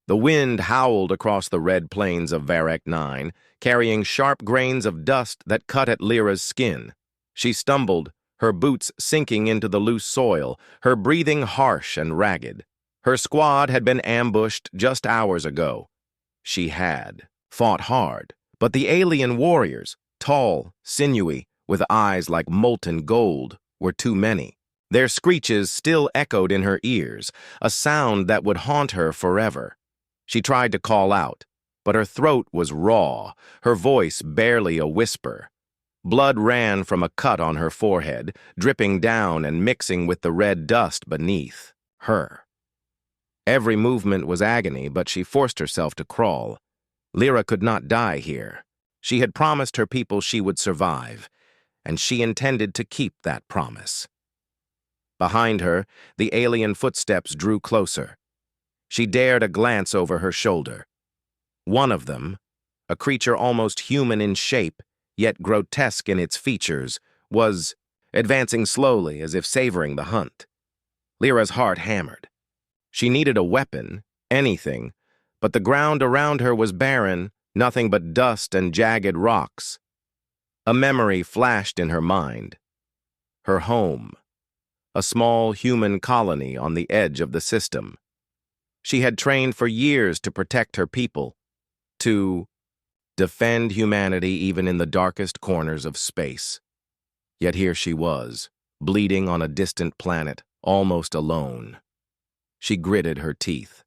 The wind howled across the red plains of Varek 9, carrying sharp grains of dust that cut at Lyra's skin. She stumbled, her boots sinking into the loose soil, her breathing harsh and ragged. Her squad had been ambushed just hours ago. She had fought hard, but the alien warriors, tall, sinewy, with eyes like molten gold, were too many. Their screeches still echoed in her ears, a sound that would haunt her forever. She tried to call out, but her throat was raw, her voice barely a whisper. Blood ran from a cut on her forehead, dripping down and mixing with the red dust beneath her. Every movement was agony, but she forced herself to crawl. Lyra could not die here. She had promised her people she would survive, and she intended to keep that promise. Behind her, the alien footsteps drew closer. She dared a glance over her shoulder. One of them, a creature almost human in shape, yet grotesque in its features, was advancing slowly as if savoring the hunt. Lyra's heart hammered. She needed a weapon, anything, but the ground around her was barren, nothing but dust and jagged rocks. A memory flashed in her mind. Her home, a small human colony on the edge of the system. She had trained for years to protect her people, to defend humanity even in the darkest corners of space. Yet here she was, bleeding on a distant planet, almost alone. She gritted her teeth.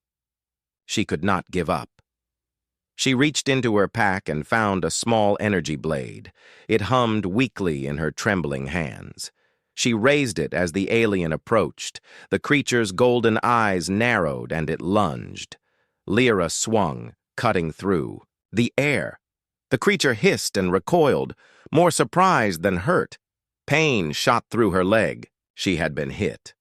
She could not give up. She reached into her pack and found a small energy blade. It hummed weakly in her trembling hands. She raised it as the alien approached. The creature's golden eyes narrowed and it lunged. Lyra swung, cutting through. The air. The creature hissed and recoiled, more surprised than hurt. Pain shot through her leg. She had been hit.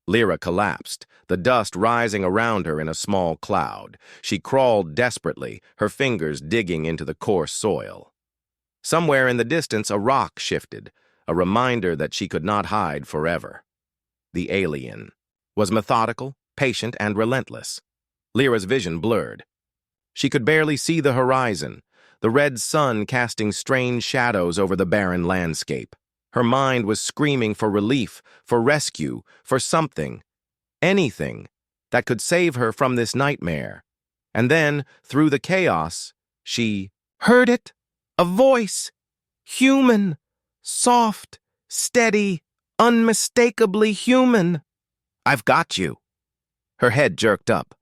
Lyra collapsed, the dust rising around her in a small cloud. She crawled desperately, her fingers digging into the coarse soil. Somewhere in the distance, a rock shifted, a reminder that she could not hide forever. The alien was methodical, patient, and relentless. Lyra's vision blurred. She could barely see the horizon, the red sun casting strange shadows over the barren landscape. Her mind was screaming for relief, for rescue, for something, anything, that could save her from this nightmare. And then, through the chaos, she heard it, a voice, human, soft, steady, unmistakably human. "I've got you." Her head jerked up.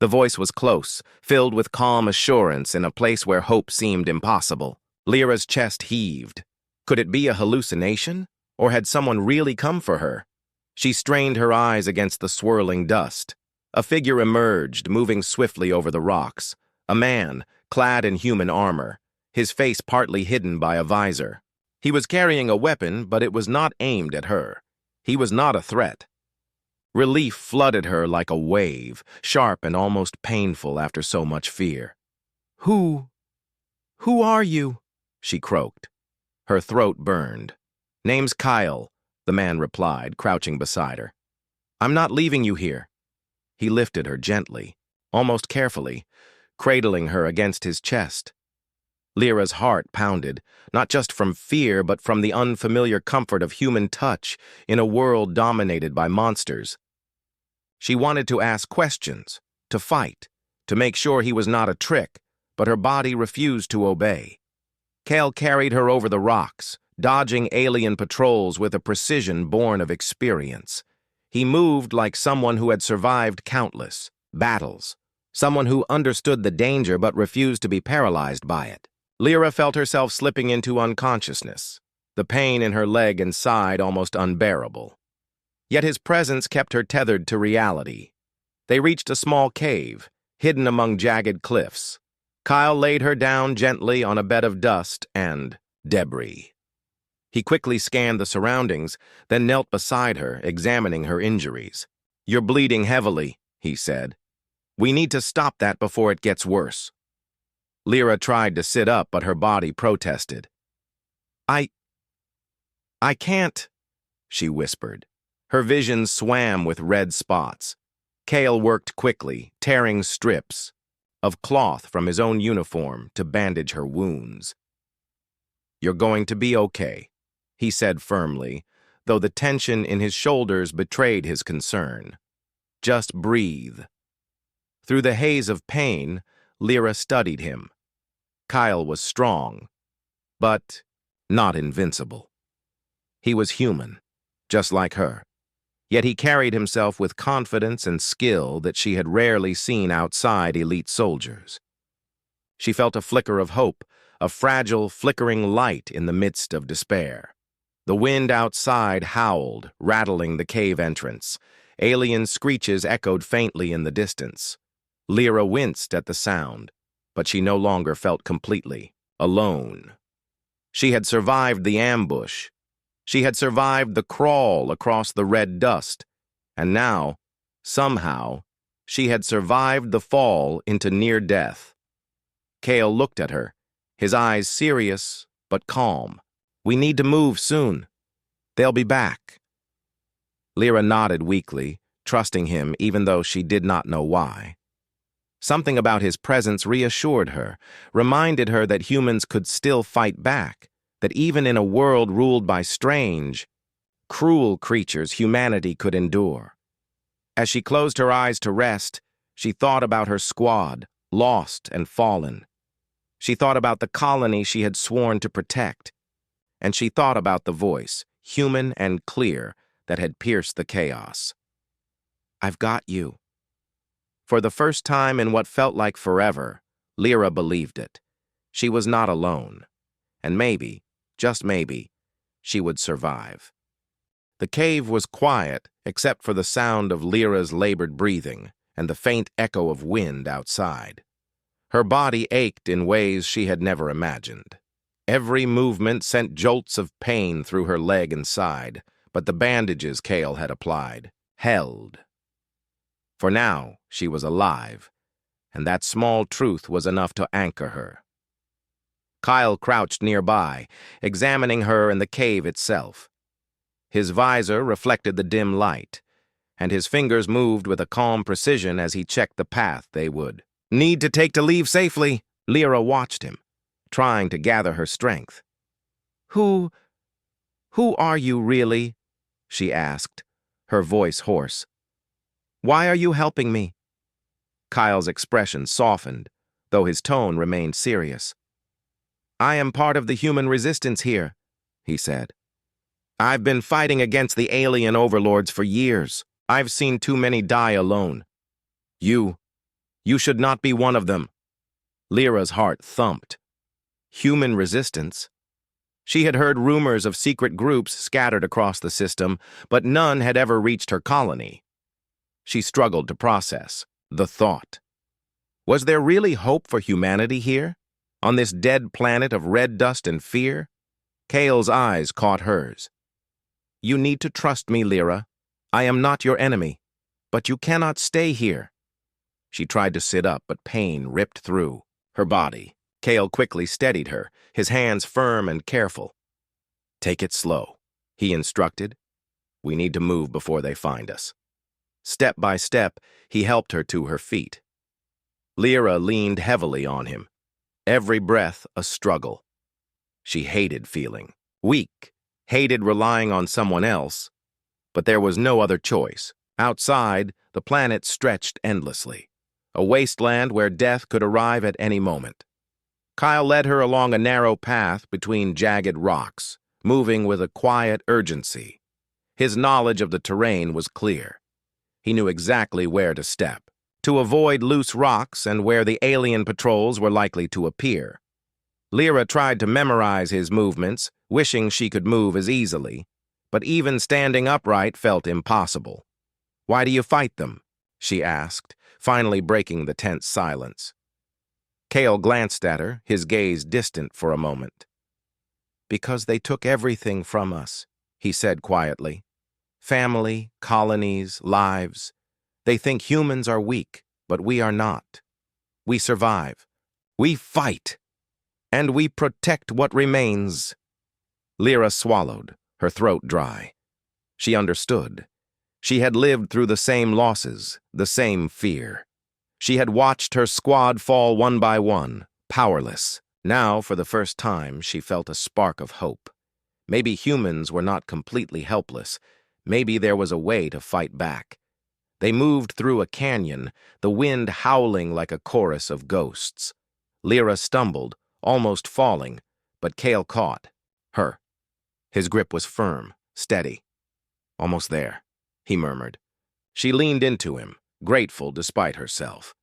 The voice was close, filled with calm assurance in a place where hope seemed impossible. Lyra's chest heaved. Could it be a hallucination, or had someone really come for her? She strained her eyes against the swirling dust. A figure emerged, moving swiftly over the rocks. A man, clad in human armor, his face partly hidden by a visor. He was carrying a weapon, but it was not aimed at her. He was not a threat. Relief flooded her like a wave, sharp and almost painful after so much fear. Who are you?" she croaked. Her throat burned. "Name's Kyle," the man replied, crouching beside her. "I'm not leaving you here." He lifted her gently, almost carefully, cradling her against his chest. Lyra's heart pounded, not just from fear, but from the unfamiliar comfort of human touch in a world dominated by monsters. She wanted to ask questions, to fight, to make sure he was not a trick, but her body refused to obey. Kale carried her over the rocks, dodging alien patrols with a precision born of experience. He moved like someone who had survived countless battles, someone who understood the danger but refused to be paralyzed by it. Lyra felt herself slipping into unconsciousness, the pain in her leg and side almost unbearable. Yet his presence kept her tethered to reality. They reached a small cave, hidden among jagged cliffs. Kyle laid her down gently on a bed of dust and debris. He quickly scanned the surroundings, then knelt beside her, examining her injuries. "You're bleeding heavily," he said. "We need to stop that before it gets worse." Lyra tried to sit up, but her body protested. I can't," she whispered. Her vision swam with red spots. Kale worked quickly, tearing strips of cloth from his own uniform to bandage her wounds. "You're going to be okay," he said firmly, though the tension in his shoulders betrayed his concern. "Just breathe." Through the haze of pain, Lyra studied him. Kyle was strong, but not invincible. He was human, just like her. Yet he carried himself with confidence and skill that she had rarely seen outside elite soldiers. She felt a flicker of hope, a fragile, flickering light in the midst of despair. The wind outside howled, rattling the cave entrance. Alien screeches echoed faintly in the distance. Lyra winced at the sound, but she no longer felt completely alone. She had survived the ambush. She had survived the crawl across the red dust, and now, somehow, she had survived the fall into near death. Kale looked at her, his eyes serious but calm. "We need to move soon. They'll be back." Lyra nodded weakly, trusting him even though she did not know why. Something about his presence reassured her, reminded her that humans could still fight back, that even in a world ruled by strange, cruel creatures humanity could endure. As she closed her eyes to rest, she thought about her squad, lost and fallen. She thought about the colony she had sworn to protect. And she thought about the voice, human and clear, that had pierced the chaos. "I've got you." For the first time in what felt like forever, Lyra believed it. She was not alone. And maybe, just maybe, she would survive. The cave was quiet, except for the sound of Lyra's labored breathing and the faint echo of wind outside. Her body ached in ways she had never imagined. Every movement sent jolts of pain through her leg and side, but the bandages Kale had applied held. For now, she was alive, and that small truth was enough to anchor her. Kyle crouched nearby, examining her and the cave itself. His visor reflected the dim light, and his fingers moved with a calm precision as he checked the path they would need to take to leave safely. Lyra watched him, trying to gather her strength. Who are you really?" she asked, her voice hoarse. "Why are you helping me?" Kyle's expression softened, though his tone remained serious. "I am part of the human resistance here," he said. "I've been fighting against the alien overlords for years. I've seen too many die alone. You should not be one of them." Lyra's heart thumped. Human resistance? She had heard rumors of secret groups scattered across the system, but none had ever reached her colony. She struggled to process the thought. Was there really hope for humanity here, on this dead planet of red dust and fear? Kale's eyes caught hers. "You need to trust me, Lyra. I am not your enemy, but you cannot stay here." She tried to sit up, but pain ripped through her body. Kale quickly steadied her, his hands firm and careful. "Take it slow," he instructed. "We need to move before they find us." Step by step, he helped her to her feet. Lyra leaned heavily on him, every breath a struggle. She hated feeling weak, hated relying on someone else, but there was no other choice. Outside, the planet stretched endlessly, a wasteland where death could arrive at any moment. Kyle led her along a narrow path between jagged rocks, moving with a quiet urgency. His knowledge of the terrain was clear. He knew exactly where to step, to avoid loose rocks and where the alien patrols were likely to appear. Lyra tried to memorize his movements, wishing she could move as easily, but even standing upright felt impossible. "Why do you fight them?" she asked, finally breaking the tense silence. Kale glanced at her, his gaze distant for a moment. "Because they took everything from us," he said quietly. "Family, colonies, lives. They think humans are weak, but we are not. We survive. We fight. And we protect what remains." Lyra swallowed, her throat dry. She understood. She had lived through the same losses, the same fear. She had watched her squad fall one by one, powerless. Now, for the first time, she felt a spark of hope. Maybe humans were not completely helpless. Maybe there was a way to fight back. They moved through a canyon, the wind howling like a chorus of ghosts. Lyra stumbled, almost falling, but Cale caught her. His grip was firm, steady. "Almost there," he murmured. She leaned into him, grateful despite herself.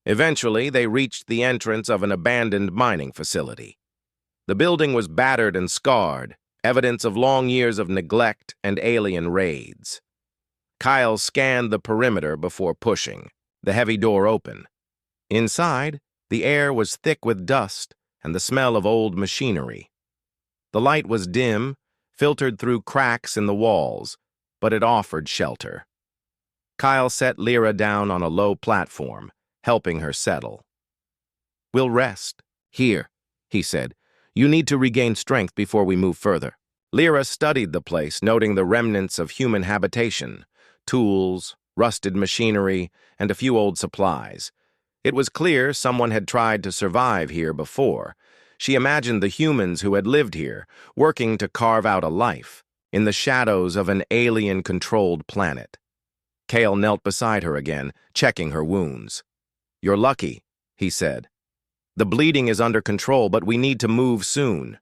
Eventually, they reached the entrance of an abandoned mining facility. The building was battered and scarred, evidence of long years of neglect and alien raids. Kyle scanned the perimeter before pushing, the heavy door open. Inside, the air was thick with dust and the smell of old machinery. The light was dim, filtered through cracks in the walls, but it offered shelter. Kyle set Lyra down on a low platform, helping her settle. "We'll rest. Here," he said. "You need to regain strength before we move further." Lyra studied the place, noting the remnants of human habitation, tools, rusted machinery, and a few old supplies. It was clear someone had tried to survive here before. She imagined the humans who had lived here, working to carve out a life, in the shadows of an alien-controlled planet. Cale knelt beside her again, checking her wounds. "You're lucky," he said. "The bleeding is under control, but we need to move soon.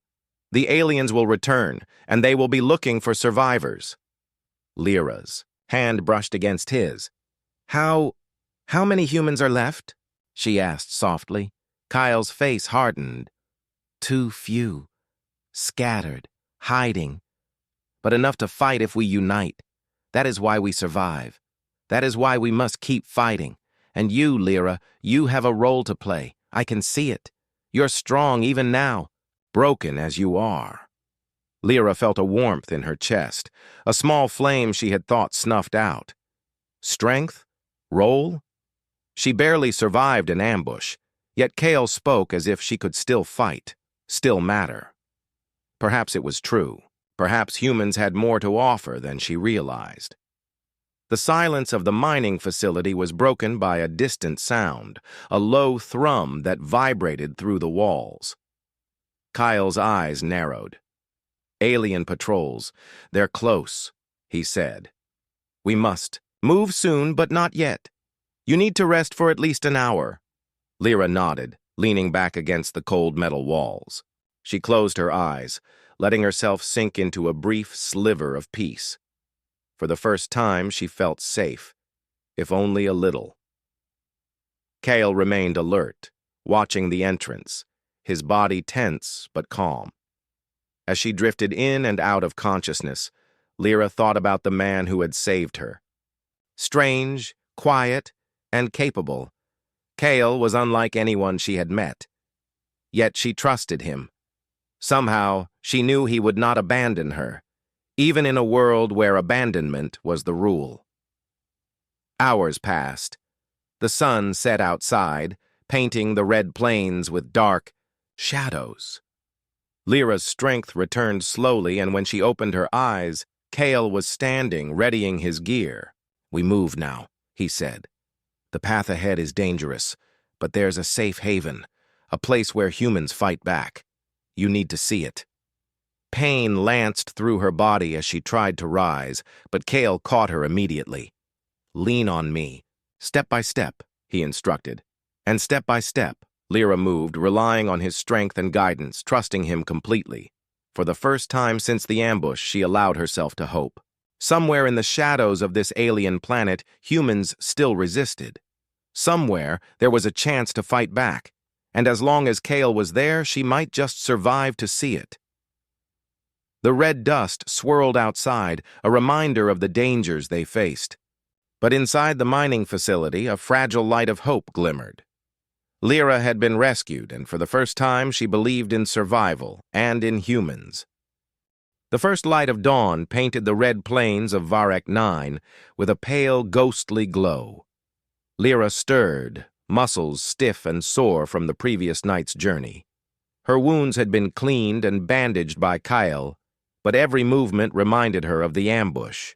The aliens will return, and they will be looking for survivors." Lyra's hand brushed against his. How many humans are left?" she asked softly. Kyle's face hardened. "Too few. Scattered. Hiding. But enough to fight if we unite. That is why we survive. That is why we must keep fighting. And you, Lyra, you have a role to play. I can see it. You're strong even now, broken as you are." Lyra felt a warmth in her chest, a small flame she had thought snuffed out. Strength? Role? She barely survived an ambush, yet Cale spoke as if she could still fight, still matter. Perhaps it was true. Perhaps humans had more to offer than she realized. The silence of the mining facility was broken by a distant sound, a low thrum that vibrated through the walls. Kyle's eyes narrowed. "Alien patrols. They're close," he said. "We must move soon, but not yet. You need to rest for at least an hour." Lyra nodded, leaning back against the cold metal walls. She closed her eyes, letting herself sink into a brief sliver of peace. For the first time, she felt safe, if only a little. Cale remained alert, watching the entrance, his body tense but calm. As she drifted in and out of consciousness, Lyra thought about the man who had saved her. Strange, quiet, and capable, Cale was unlike anyone she had met. Yet she trusted him. Somehow, she knew he would not abandon her, even in a world where abandonment was the rule. Hours passed. The sun set outside, painting the red plains with dark shadows. Lyra's strength returned slowly, and when she opened her eyes, Cale was standing, readying his gear. "We move now," he said. "The path ahead is dangerous, but there's a safe haven, a place where humans fight back. You need to see it." Pain lanced through her body as she tried to rise, but Cale caught her immediately. "Lean on me. Step by step," he instructed. And step by step, Lyra moved, relying on his strength and guidance, trusting him completely. For the first time since the ambush, she allowed herself to hope. Somewhere in the shadows of this alien planet, humans still resisted. Somewhere, there was a chance to fight back, and as long as Cale was there, she might just survive to see it. The red dust swirled outside, a reminder of the dangers they faced. But inside the mining facility, a fragile light of hope glimmered. Lyra had been rescued, and for the first time she believed in survival and in humans. The first light of dawn painted the red plains of Varek 9 with a pale, ghostly glow. Lyra stirred, muscles stiff and sore from the previous night's journey. Her wounds had been cleaned and bandaged by Kyle, but every movement reminded her of the ambush.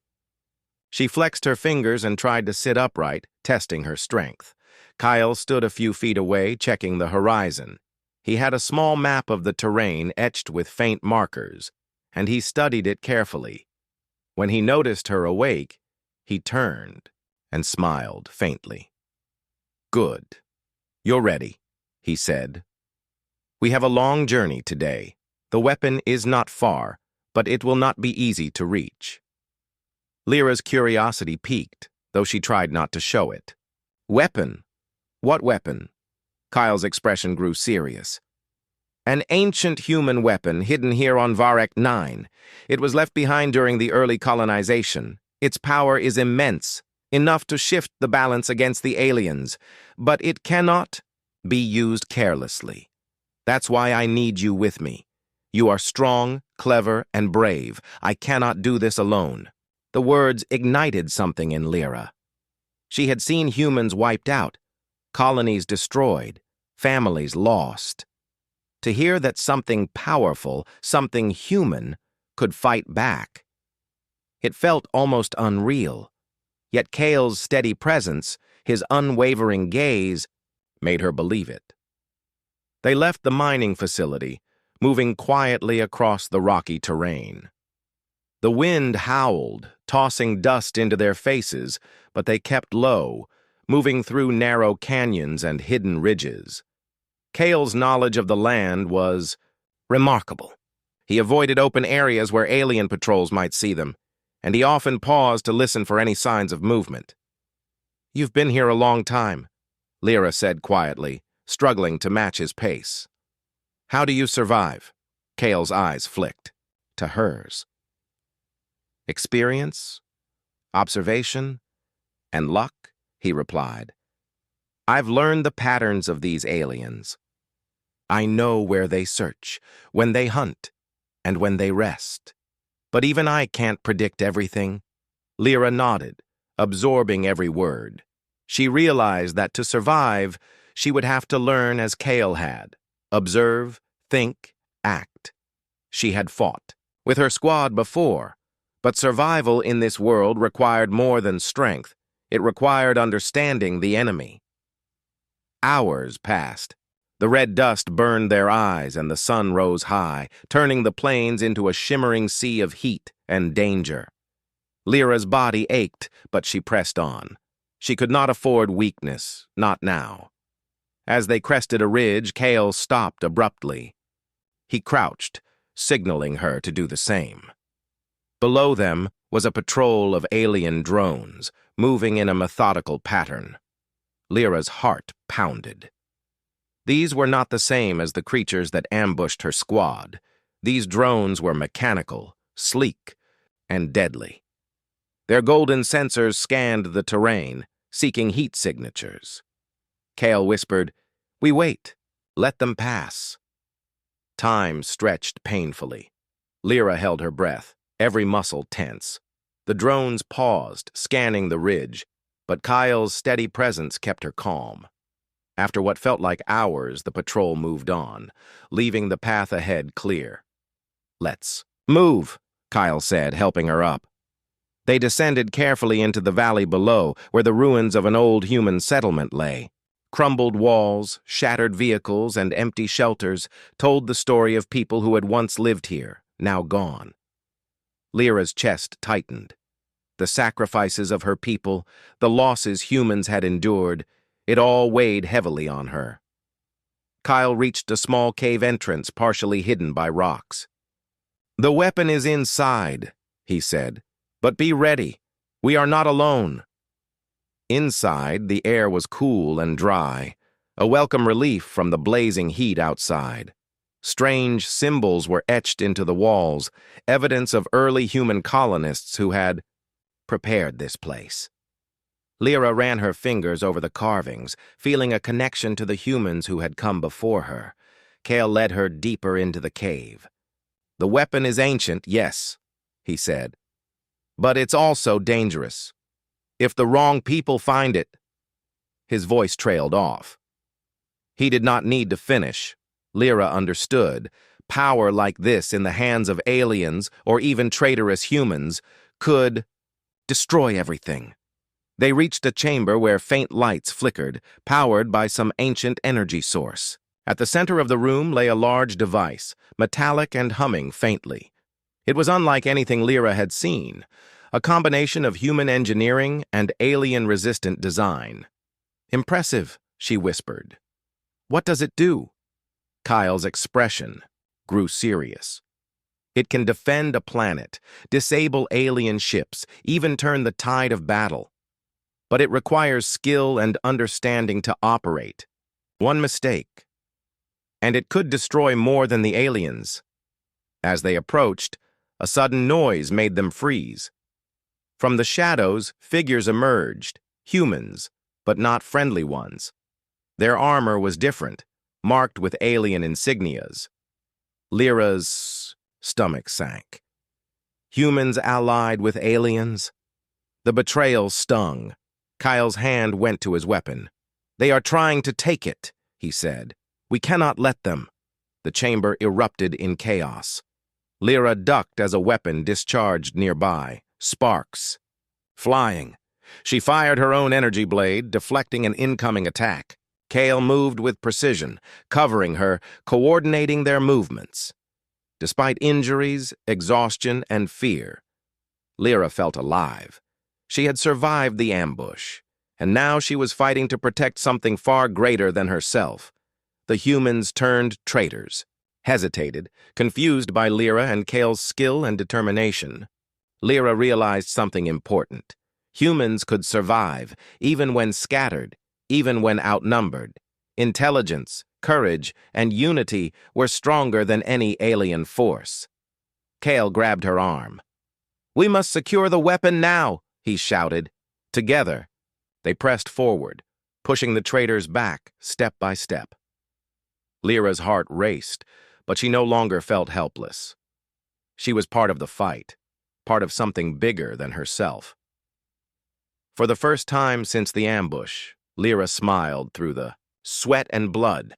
She flexed her fingers and tried to sit upright, testing her strength. Kyle stood a few feet away, checking the horizon. He had a small map of the terrain etched with faint markers, and he studied it carefully. When he noticed her awake, he turned and smiled faintly. "Good. You're ready," he said. "We have a long journey today. The weapon is not far, but it will not be easy to reach." Lyra's curiosity piqued, though she tried not to show it. "Weapon? What weapon?" Kyle's expression grew serious. "An ancient human weapon hidden here on Varek 9. It was left behind during the early colonization. Its power is immense, enough to shift the balance against the aliens, but it cannot be used carelessly. That's why I need you with me. You are strong, clever, and brave. I cannot do this alone." The words ignited something in Lyra. She had seen humans wiped out, colonies destroyed, families lost. To hear that something powerful, something human, could fight back. It felt almost unreal, yet Kale's steady presence, his unwavering gaze, made her believe it. They left the mining facility, moving quietly across the rocky terrain. The wind howled, tossing dust into their faces, but they kept low, moving through narrow canyons and hidden ridges. Kale's knowledge of the land was remarkable. He avoided open areas where alien patrols might see them, and he often paused to listen for any signs of movement. "You've been here a long time," Lyra said quietly, struggling to match his pace. "How do you survive?" Kale's eyes flicked to hers. "Experience, observation, and luck," he replied. "I've learned the patterns of these aliens. I know where they search, when they hunt, and when they rest. But even I can't predict everything." Lyra nodded, absorbing every word. She realized that to survive, she would have to learn as Kale had. Observe, think, act. She had fought with her squad before, but survival in this world required more than strength. It required understanding the enemy. Hours passed. The red dust burned their eyes and the sun rose high, turning the plains into a shimmering sea of heat and danger. Lyra's body ached, but she pressed on. She could not afford weakness, not now. As they crested a ridge, Kale stopped abruptly. He crouched, signaling her to do the same. Below them was a patrol of alien drones, moving in a methodical pattern. Lyra's heart pounded. These were not the same as the creatures that ambushed her squad. These drones were mechanical, sleek, and deadly. Their golden sensors scanned the terrain, seeking heat signatures. Kale whispered, "We wait. Let them pass." Time stretched painfully. Lyra held her breath, every muscle tense. The drones paused, scanning the ridge, but Kyle's steady presence kept her calm. After what felt like hours, the patrol moved on, leaving the path ahead clear. "Let's move," Kyle said, helping her up. They descended carefully into the valley below, where the ruins of an old human settlement lay. Crumbled walls, shattered vehicles, and empty shelters told the story of people who had once lived here, now gone. Lyra's chest tightened. The sacrifices of her people, the losses humans had endured, it all weighed heavily on her. Kyle reached a small cave entrance partially hidden by rocks. "The weapon is inside," he said, "but be ready. We are not alone." Inside, the air was cool and dry, a welcome relief from the blazing heat outside. Strange symbols were etched into the walls, evidence of early human colonists who had prepared this place. Lyra ran her fingers over the carvings, feeling a connection to the humans who had come before her. Kale led her deeper into the cave. "The weapon is ancient, yes," he said, "but it's also dangerous. If the wrong people find it—" His voice trailed off. He did not need to finish. Lyra understood. Power like this in the hands of aliens, or even traitorous humans, could Destroy everything. They reached a chamber where faint lights flickered, powered by some ancient energy source. At the center of the room lay a large device, metallic and humming faintly. It was unlike anything Lyra had seen, a combination of human engineering and alien-resistant design. "Impressive," she whispered. "What does it do?" Kyle's expression grew serious. "It can defend a planet, disable alien ships, even turn the tide of battle. But it requires skill and understanding to operate. One mistake, and it could destroy more than the aliens." As they approached, a sudden noise made them freeze. From the shadows, figures emerged, humans, but not friendly ones. Their armor was different, marked with alien insignias. Lyra's stomach sank. Humans allied with aliens? The betrayal stung. Kyle's hand went to his weapon. "They are trying to take it," he said. "We cannot let them." The chamber erupted in chaos. Lyra ducked as a weapon discharged nearby, sparks flying. She fired her own energy blade, deflecting an incoming attack. Kale moved with precision, covering her, coordinating their movements. Despite injuries, exhaustion, and fear, Lyra felt alive. She had survived the ambush, and now she was fighting to protect something far greater than herself. The humans turned traitors, hesitated, confused by Lyra and Kale's skill and determination. Lyra realized something important. Humans could survive, even when scattered, even when outnumbered. Intelligence, courage, and unity were stronger than any alien force. Kale grabbed her arm. "We must secure the weapon now," he shouted. Together, they pressed forward, pushing the traitors back step by step. Lyra's heart raced, but she no longer felt helpless. She was part of the fight, part of something bigger than herself. For the first time since the ambush, Lyra smiled through the sweat and blood.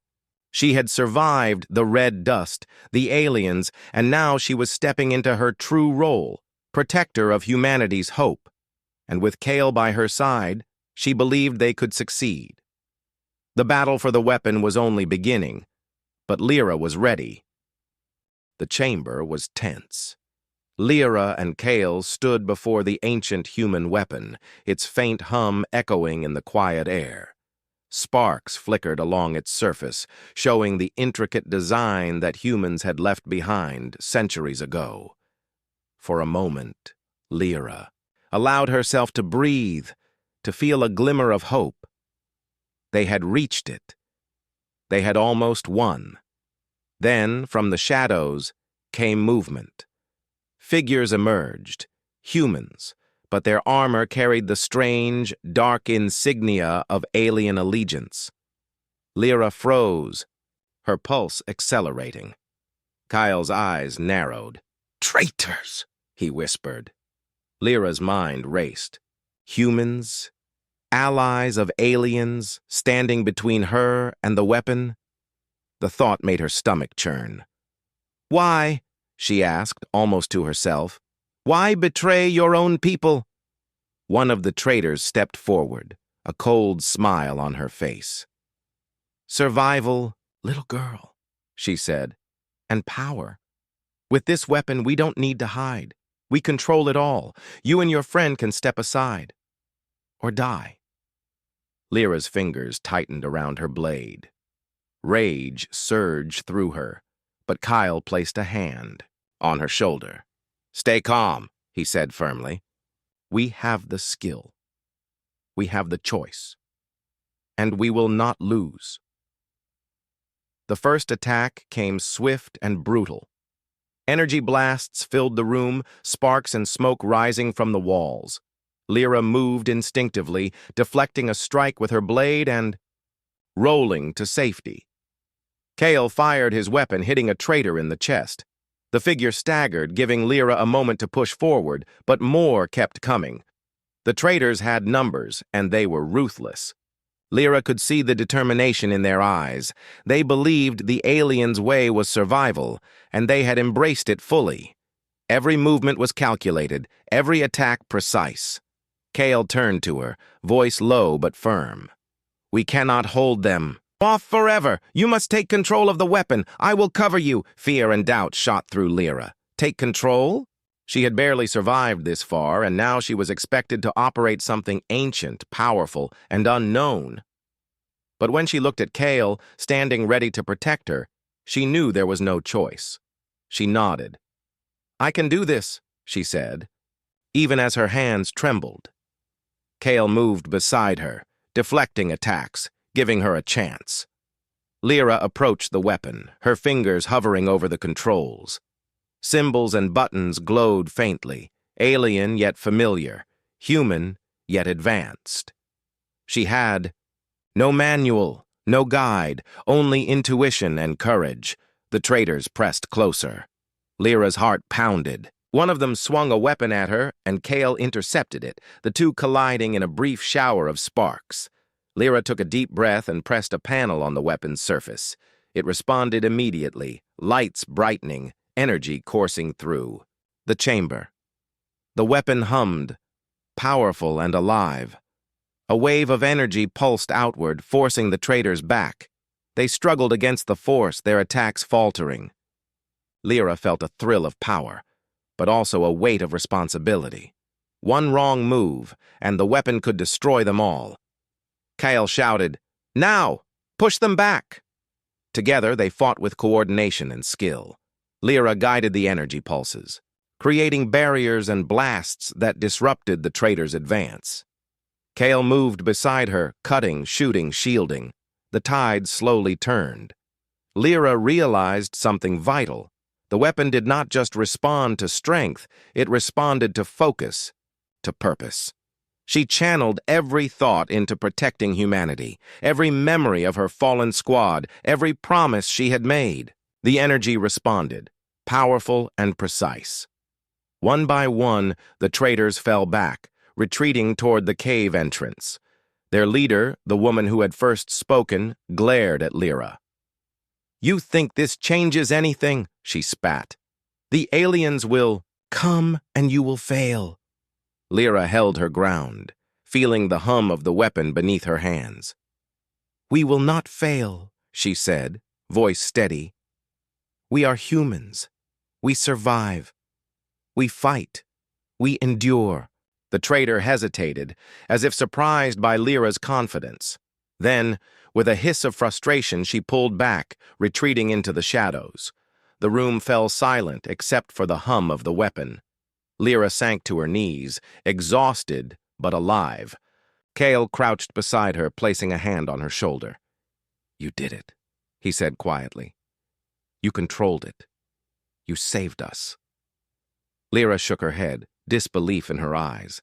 She had survived the red dust, the aliens, and now she was stepping into her true role, protector of humanity's hope. And with Kale by her side, she believed they could succeed. The battle for the weapon was only beginning, but Lyra was ready. The chamber was tense. Lyra and Kale stood before the ancient human weapon, its faint hum echoing in the quiet air. Sparks flickered along its surface, showing the intricate design that humans had left behind centuries ago. For a moment, Lyra allowed herself to breathe, to feel a glimmer of hope. They had reached it. They had almost won. Then, from the shadows, came movement. Figures emerged, humans, but their armor carried the strange, dark insignia of alien allegiance. Lyra froze, her pulse accelerating. Kyle's eyes narrowed. "Traitors!" he whispered. Lyra's mind raced. Humans, allies of aliens, standing between her and the weapon. The thought made her stomach churn. "Why?" she asked, almost to herself. "Why betray your own people?" One of the traitors stepped forward, a cold smile on her face. "Survival, little girl," she said, "and power. With this weapon, we don't need to hide. We control it all. You and your friend can step aside. Or die." Lyra's fingers tightened around her blade. Rage surged through her, but Kyle placed a hand on her shoulder. "Stay calm," he said firmly. "We have the skill. We have the choice. And we will not lose." The first attack came swift and brutal. Energy blasts filled the room, sparks and smoke rising from the walls. Lyra moved instinctively, deflecting a strike with her blade and rolling to safety. Kale fired his weapon, hitting a traitor in the chest. The figure staggered, giving Lyra a moment to push forward, but more kept coming. The traitors had numbers, and they were ruthless. Lyra could see the determination in their eyes. They believed the aliens' way was survival, and they had embraced it fully. Every movement was calculated, every attack precise. Kale turned to her, voice low but firm. "We cannot hold them. Off forever! You must take control of the weapon. I will cover you." Fear and doubt shot through Lyra. Take control? She had barely survived this far, and now she was expected to operate something ancient, powerful, and unknown. But when she looked at Kale, standing ready to protect her, she knew there was no choice. She nodded. "I can do this," she said, even as her hands trembled. Kale moved beside her, deflecting attacks, giving her a chance. Lyra approached the weapon, her fingers hovering over the controls. Symbols and buttons glowed faintly, alien yet familiar, human yet advanced. She had no manual, no guide, only intuition and courage. The traitors pressed closer. Lyra's heart pounded. One of them swung a weapon at her, and Kale intercepted it, the two colliding in a brief shower of sparks. Lyra took a deep breath and pressed a panel on the weapon's surface. It responded immediately, lights brightening, energy coursing through. The chamber. The weapon hummed, powerful and alive. A wave of energy pulsed outward, forcing the traitors back. They struggled against the force, their attacks faltering. Lyra felt a thrill of power, but also a weight of responsibility. One wrong move, and the weapon could destroy them all. Kale shouted, "Now! Push them back!" Together, they fought with coordination and skill. Lyra guided the energy pulses, creating barriers and blasts that disrupted the traitors' advance. Kale moved beside her, cutting, shooting, shielding. The tide slowly turned. Lyra realized something vital. The weapon did not just respond to strength, it responded to focus, to purpose. She channeled every thought into protecting humanity, every memory of her fallen squad, every promise she had made. The energy responded, powerful and precise. One by one, the traitors fell back, retreating toward the cave entrance. Their leader, the woman who had first spoken, glared at Lyra. "You think this changes anything?" she spat. "The aliens will come and you will fail." Lyra held her ground, feeling the hum of the weapon beneath her hands. "We will not fail," she said, voice steady. "We are humans. We survive. We fight. We endure." The traitor hesitated, as if surprised by Lyra's confidence. Then, with a hiss of frustration, she pulled back, retreating into the shadows. The room fell silent except for the hum of the weapon. Lyra sank to her knees, exhausted but alive. Kale crouched beside her, placing a hand on her shoulder. "You did it," he said quietly. "You controlled it. You saved us." Lyra shook her head, disbelief in her eyes.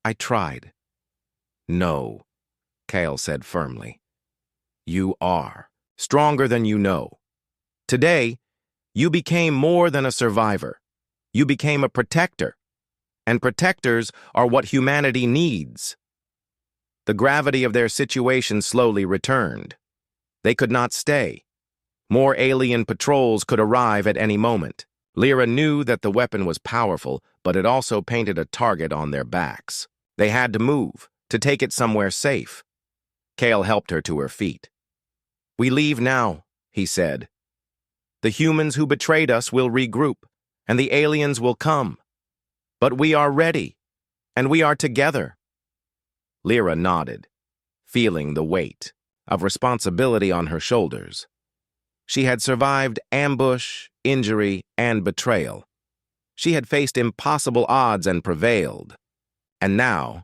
I tried." "No," Kale said firmly. "You are stronger than you know. Today, you became more than a survivor. You became a protector. And protectors are what humanity needs." The gravity of their situation slowly returned. They could not stay. More alien patrols could arrive at any moment. Lyra knew that the weapon was powerful, but it also painted a target on their backs. They had to move, to take it somewhere safe. Kale helped her to her feet. "We leave now," he said. "The humans who betrayed us will regroup, and the aliens will come. But we are ready, and we are together." Lyra nodded, feeling the weight of responsibility on her shoulders. She had survived ambush, injury, and betrayal. She had faced impossible odds and prevailed. And now,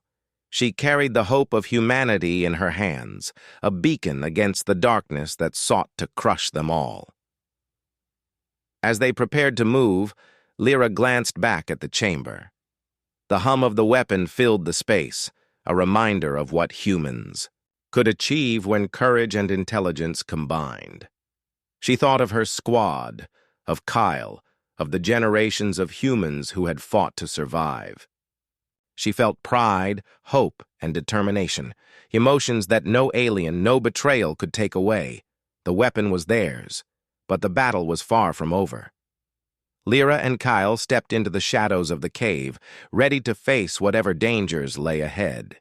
she carried the hope of humanity in her hands, a beacon against the darkness that sought to crush them all. As they prepared to move, Lyra glanced back at the chamber. The hum of the weapon filled the space, a reminder of what humans could achieve when courage and intelligence combined. She thought of her squad, of Kyle, of the generations of humans who had fought to survive. She felt pride, hope, and determination, emotions that no alien, no betrayal could take away. The weapon was theirs. But the battle was far from over. Lyra and Kyle stepped into the shadows of the cave, ready to face whatever dangers lay ahead.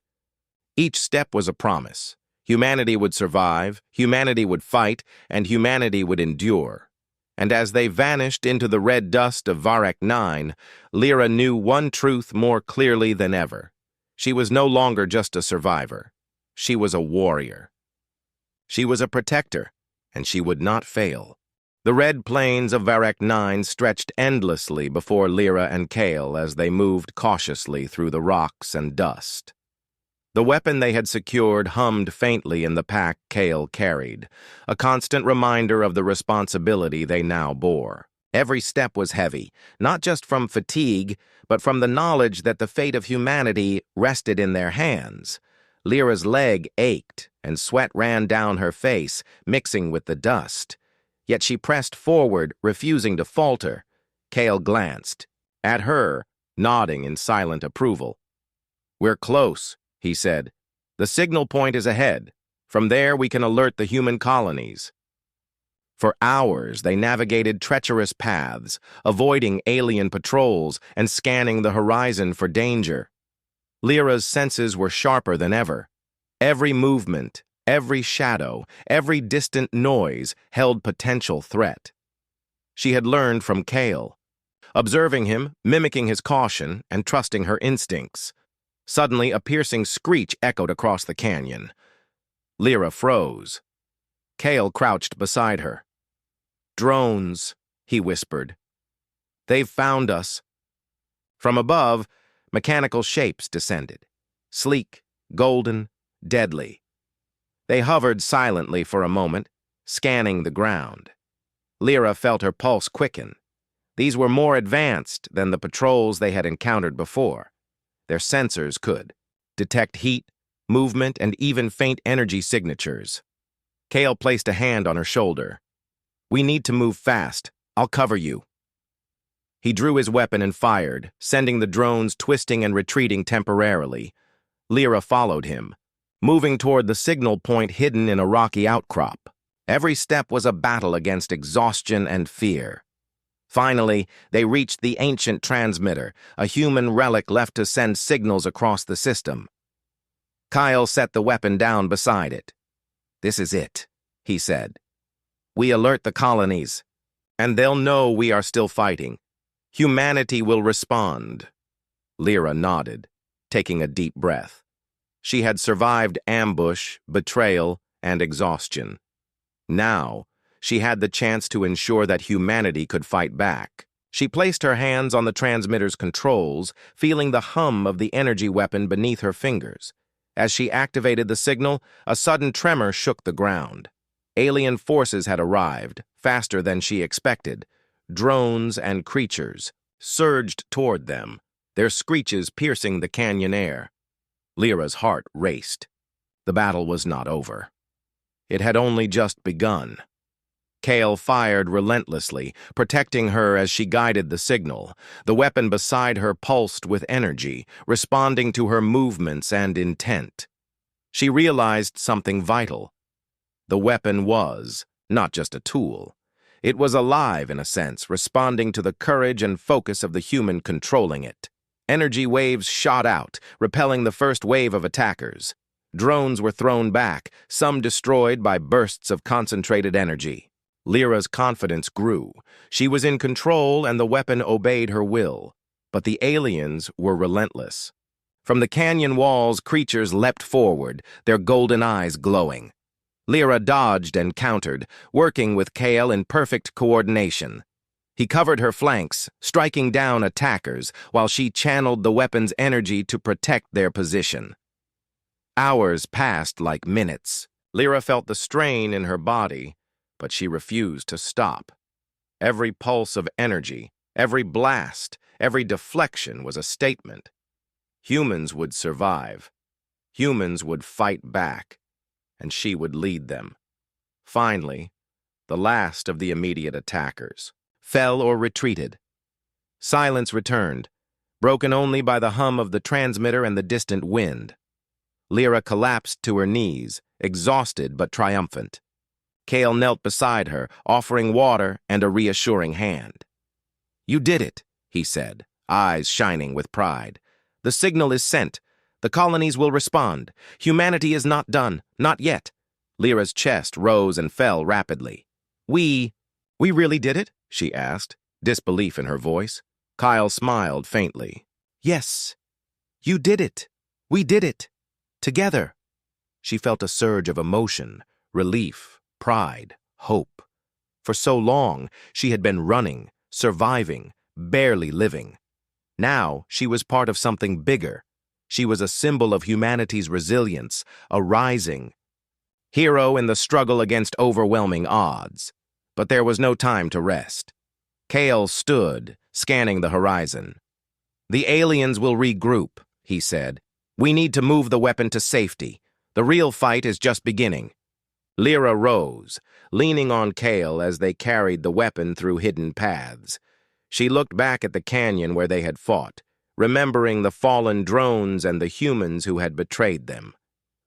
Each step was a promise. Humanity would survive, humanity would fight, and humanity would endure. And as they vanished into the red dust of Varek 9, Lyra knew one truth more clearly than ever. She was no longer just a survivor. She was a warrior. She was a protector, and she would not fail. The red plains of Varek 9 stretched endlessly before Lyra and Kale as they moved cautiously through the rocks and dust. The weapon they had secured hummed faintly in the pack Kale carried, a constant reminder of the responsibility they now bore. Every step was heavy, not just from fatigue, but from the knowledge that the fate of humanity rested in their hands. Lyra's leg ached, and sweat ran down her face, mixing with the dust. Yet she pressed forward, refusing to falter. Kale glanced at her, nodding in silent approval. "We're close," he said. "The signal point is ahead. From there we can alert the human colonies." For hours they navigated treacherous paths, avoiding alien patrols and scanning the horizon for danger. Lyra's senses were sharper than ever. Every movement, every shadow, every distant noise held potential threat. She had learned from Kale, observing him, mimicking his caution, and trusting her instincts. Suddenly, a piercing screech echoed across the canyon. Lyra froze. Kale crouched beside her. "Drones," he whispered. "They've found us." From above, mechanical shapes descended, sleek, golden, deadly. They hovered silently for a moment, scanning the ground. Lyra felt her pulse quicken. These were more advanced than the patrols they had encountered before. Their sensors could detect heat, movement, and even faint energy signatures. Kale placed a hand on her shoulder. "We need to move fast. I'll cover you." He drew his weapon and fired, sending the drones twisting and retreating temporarily. Lyra followed him, moving toward the signal point hidden in a rocky outcrop. Every step was a battle against exhaustion and fear. Finally, they reached the ancient transmitter, a human relic left to send signals across the system. Kyle set the weapon down beside it. "This is it," he said. "We alert the colonies, and they'll know we are still fighting. Humanity will respond." Lyra nodded, taking a deep breath. She had survived ambush, betrayal, and exhaustion. Now, she had the chance to ensure that humanity could fight back. She placed her hands on the transmitter's controls, feeling the hum of the energy weapon beneath her fingers. As she activated the signal, a sudden tremor shook the ground. Alien forces had arrived, faster than she expected. Drones and creatures surged toward them, their screeches piercing the canyon air. Lyra's heart raced. The battle was not over. It had only just begun. Kale fired relentlessly, protecting her as she guided the signal. The weapon beside her pulsed with energy, responding to her movements and intent. She realized something vital. The weapon was not just a tool. It was alive in a sense, responding to the courage and focus of the human controlling it. Energy waves shot out, repelling the first wave of attackers. Drones were thrown back, some destroyed by bursts of concentrated energy. Lyra's confidence grew. She was in control and the weapon obeyed her will. But the aliens were relentless. From the canyon walls, creatures leapt forward, their golden eyes glowing. Lyra dodged and countered, working with Kale in perfect coordination. He covered her flanks, striking down attackers, while she channeled the weapon's energy to protect their position. Hours passed like minutes. Lyra felt the strain in her body, but she refused to stop. Every pulse of energy, every blast, every deflection was a statement. Humans would survive. Humans would fight back, and she would lead them. Finally, the last of the immediate attackers fell or retreated. Silence returned, broken only by the hum of the transmitter and the distant wind. Lyra collapsed to her knees, exhausted but triumphant. Kale knelt beside her, offering water and a reassuring hand. "You did it," he said, eyes shining with pride. "The signal is sent. The colonies will respond. Humanity is not done, not yet." Lyra's chest rose and fell rapidly. We really did it?" she asked, disbelief in her voice. Kyle smiled faintly. "Yes, you did it. We did it. Together." She felt a surge of emotion, relief, pride, hope. For so long, she had been running, surviving, barely living. Now, she was part of something bigger. She was a symbol of humanity's resilience, a rising hero in the struggle against overwhelming odds. But there was no time to rest. Kale stood, scanning the horizon. "The aliens will regroup," he said. "We need to move the weapon to safety. The real fight is just beginning." Lyra rose, leaning on Kale as they carried the weapon through hidden paths. She looked back at the canyon where they had fought, remembering the fallen drones and the humans who had betrayed them.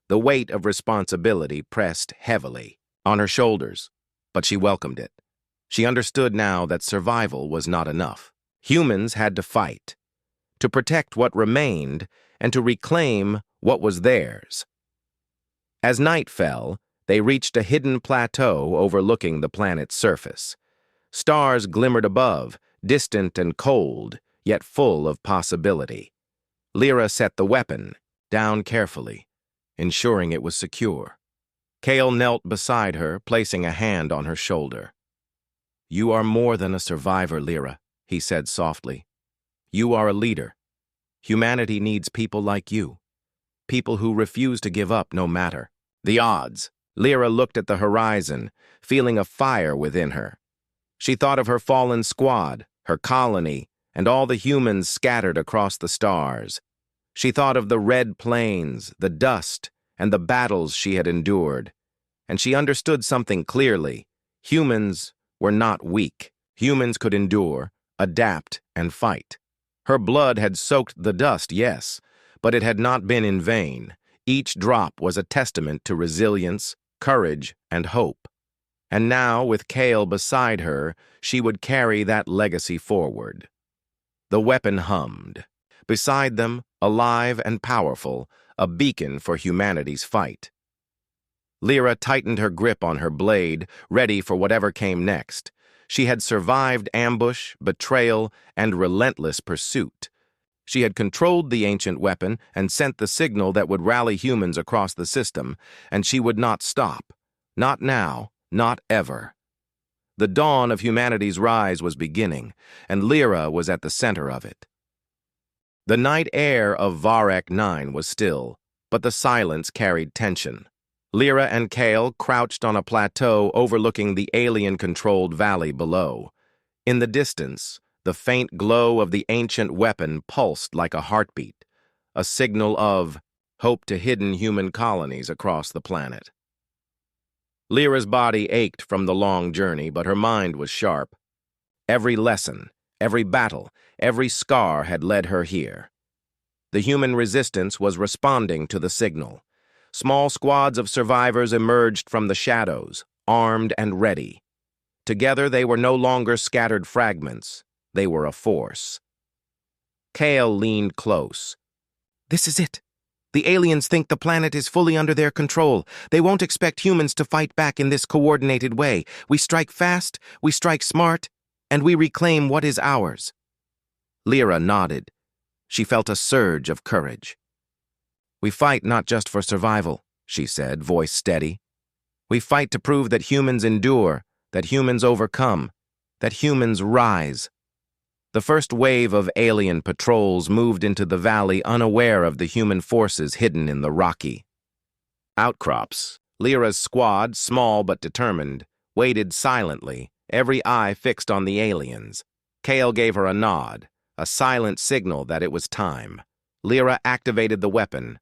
The weight of responsibility pressed heavily on her shoulders, but she welcomed it. She understood now that survival was not enough. Humans had to fight, to protect what remained and to reclaim what was theirs. As night fell, they reached a hidden plateau overlooking the planet's surface. Stars glimmered above, distant and cold, yet full of possibility. Lyra set the weapon down carefully, ensuring it was secure. Kale knelt beside her, placing a hand on her shoulder. "You are more than a survivor, Lyra," he said softly. "You are a leader. Humanity needs people like you. People who refuse to give up no matter the odds." Lyra looked at the horizon, feeling a fire within her. She thought of her fallen squad, her colony, and all the humans scattered across the stars. She thought of the red plains, the dust, and the battles she had endured. And she understood something clearly. Humans were not weak. Humans could endure, adapt, and fight. Her blood had soaked the dust, yes, but it had not been in vain. Each drop was a testament to resilience, courage, and hope. And now, with Kale beside her, she would carry that legacy forward. The weapon hummed. Beside them, alive and powerful, a beacon for humanity's fight. Lyra tightened her grip on her blade, ready for whatever came next. She had survived ambush, betrayal, and relentless pursuit. She had controlled the ancient weapon and sent the signal that would rally humans across the system, and she would not stop. Not now, not ever. The dawn of humanity's rise was beginning, and Lyra was at the center of it. The night air of Varek 9 was still, but the silence carried tension. Lyra and Kale crouched on a plateau overlooking the alien-controlled valley below. In the distance, the faint glow of the ancient weapon pulsed like a heartbeat, a signal of hope to hidden human colonies across the planet. Lyra's body ached from the long journey, but her mind was sharp. Every lesson, every battle, every scar had led her here. The human resistance was responding to the signal. Small squads of survivors emerged from the shadows, armed and ready. Together they were no longer scattered fragments. They were a force. Kale leaned close. "This is it. The aliens think the planet is fully under their control. They won't expect humans to fight back in this coordinated way. We strike fast, we strike smart, and we reclaim what is ours." Lyra nodded. She felt a surge of courage. "We fight not just for survival," she said, voice steady. "We fight to prove that humans endure, that humans overcome, that humans rise." The first wave of alien patrols moved into the valley unaware of the human forces hidden in the rocky outcrops. Lyra's squad, small but determined, waited silently, every eye fixed on the aliens. Kale gave her a nod, a silent signal that it was time. Lyra activated the weapon.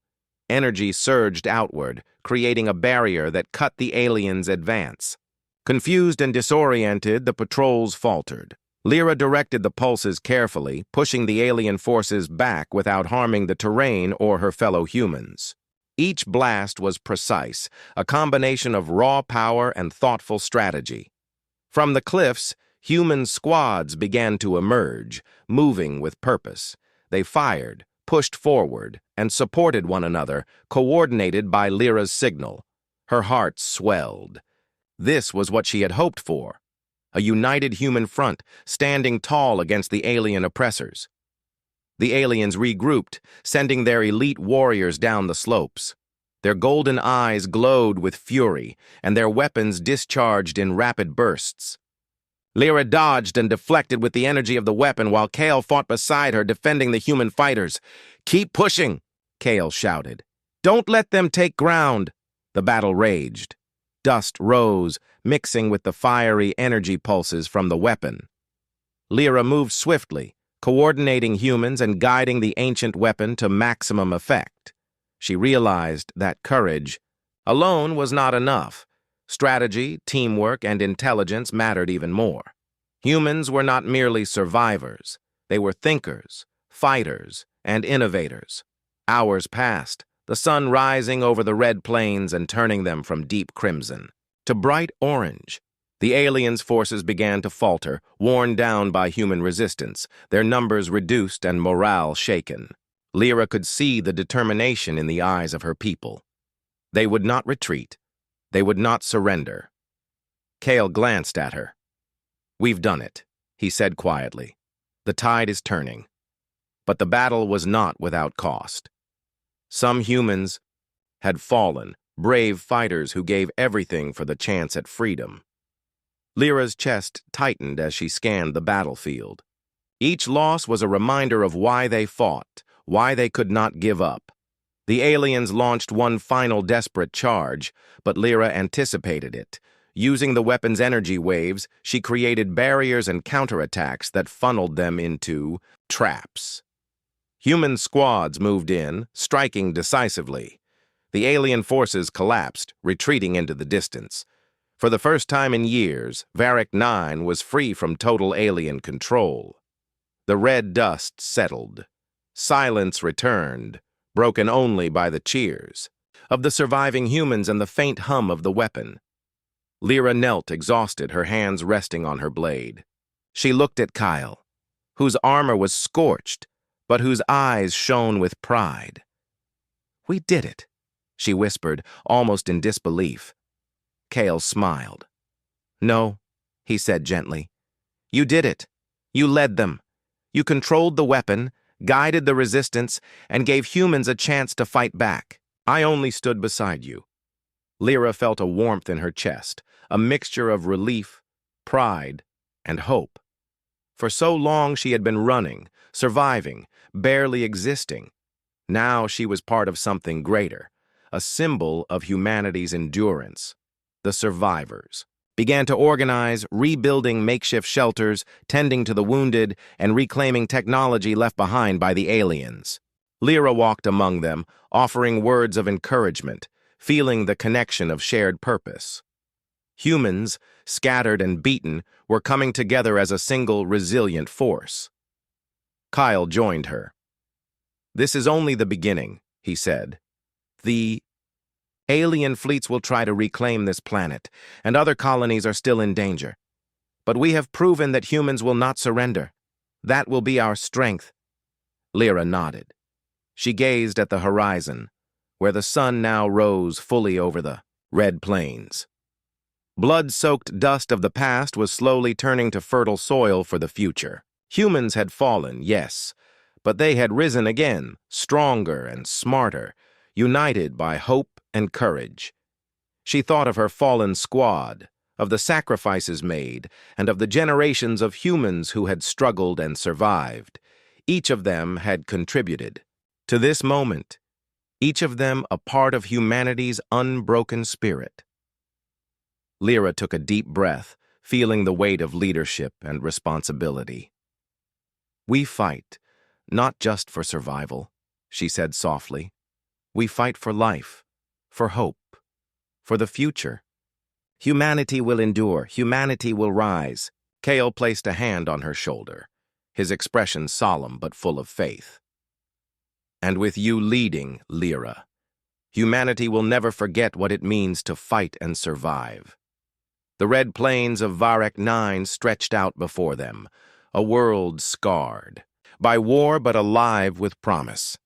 Energy surged outward, creating a barrier that cut the aliens' advance. Confused and disoriented, the patrols faltered. Lyra directed the pulses carefully, pushing the alien forces back without harming the terrain or her fellow humans. Each blast was precise, a combination of raw power and thoughtful strategy. From the cliffs, human squads began to emerge, moving with purpose. They fired, pushed forward, and supported one another, coordinated by Lyra's signal. Her heart swelled. This was what she had hoped for. A united human front, standing tall against the alien oppressors. The aliens regrouped, sending their elite warriors down the slopes. Their golden eyes glowed with fury, and their weapons discharged in rapid bursts. Lyra dodged and deflected with the energy of the weapon while Kale fought beside her, defending the human fighters. "Keep pushing," Kale shouted. "Don't let them take ground." The battle raged. Dust rose, mixing with the fiery energy pulses from the weapon. Lyra moved swiftly, coordinating humans and guiding the ancient weapon to maximum effect. She realized that courage alone was not enough. Strategy, teamwork, and intelligence mattered even more. Humans were not merely survivors. They were thinkers, fighters, and innovators. Hours passed, the sun rising over the red plains and turning them from deep crimson to bright orange. The aliens' forces began to falter, worn down by human resistance, their numbers reduced and morale shaken. Lyra could see the determination in the eyes of her people. They would not retreat. They would not surrender. Kale glanced at her. "We've done it," he said quietly. "The tide is turning." But the battle was not without cost. Some humans had fallen, brave fighters who gave everything for the chance at freedom. Lyra's chest tightened as she scanned the battlefield. Each loss was a reminder of why they fought, why they could not give up. The aliens launched one final desperate charge, but Lyra anticipated it. Using the weapon's energy waves, she created barriers and counterattacks that funneled them into traps. Human squads moved in, striking decisively. The alien forces collapsed, retreating into the distance. For the first time in years, Varric 9 was free from total alien control. The red dust settled. Silence returned, broken only by the cheers of the surviving humans and the faint hum of the weapon. Lyra knelt exhausted, her hands resting on her blade. She looked at Kyle, whose armor was scorched, but whose eyes shone with pride. "We did it," she whispered, almost in disbelief. Kale smiled. "No," he said gently. "You did it. You led them. You controlled the weapon, guided the resistance, and gave humans a chance to fight back. I only stood beside you." Lyra felt a warmth in her chest, a mixture of relief, pride, and hope. For so long she had been running, surviving, barely existing. Now she was part of something greater, a symbol of humanity's endurance. The survivors began to organize, rebuilding makeshift shelters, tending to the wounded, and reclaiming technology left behind by the aliens. Lyra walked among them, offering words of encouragement, feeling the connection of shared purpose. Humans, scattered and beaten, were coming together as a single, resilient force. Kyle joined her. "This is only the beginning," he said. "The alien fleets will try to reclaim this planet, and other colonies are still in danger. But we have proven that humans will not surrender. That will be our strength." Lyra nodded. She gazed at the horizon, where the sun now rose fully over the red plains. Blood-soaked dust of the past was slowly turning to fertile soil for the future. Humans had fallen, yes, but they had risen again, stronger and smarter, united by hope and courage. She thought of her fallen squad, of the sacrifices made, and of the generations of humans who had struggled and survived. Each of them had contributed to this moment, each of them a part of humanity's unbroken spirit. Lyra took a deep breath, feeling the weight of leadership and responsibility. "We fight, not just for survival," she said softly. "We fight for life, for hope, for the future. Humanity will endure, humanity will rise." Kale placed a hand on her shoulder, his expression solemn but full of faith. "And with you leading, Lyra, Humanity will never forget what it means to fight and survive. The red plains of Varek 9 stretched out before them, a world scarred by war but alive with promise.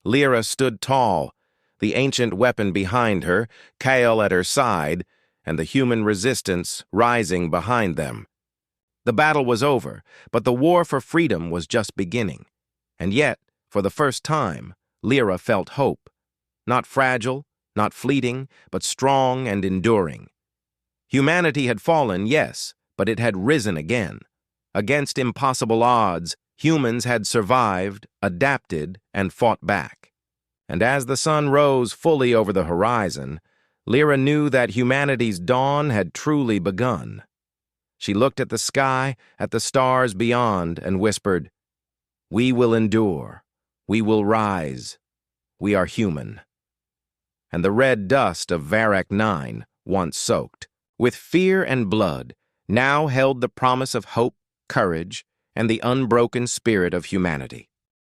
Lyra stood tall, the ancient weapon behind her, Kael at her side, and the human resistance rising behind them. The battle was over, but the war for freedom was just beginning. And yet, for the first time, Lyra felt hope. Not fragile, not fleeting, but strong and enduring. Humanity had fallen, yes, but it had risen again. Against impossible odds, humans had survived, adapted, and fought back. And as the sun rose fully over the horizon, Lyra knew that humanity's dawn had truly begun. She looked at the sky, at the stars beyond, and whispered, "We will endure. We will rise. We are human." And the red dust of Varek 9, once soaked with fear and blood, now held the promise of hope, courage, and the unbroken spirit of humanity.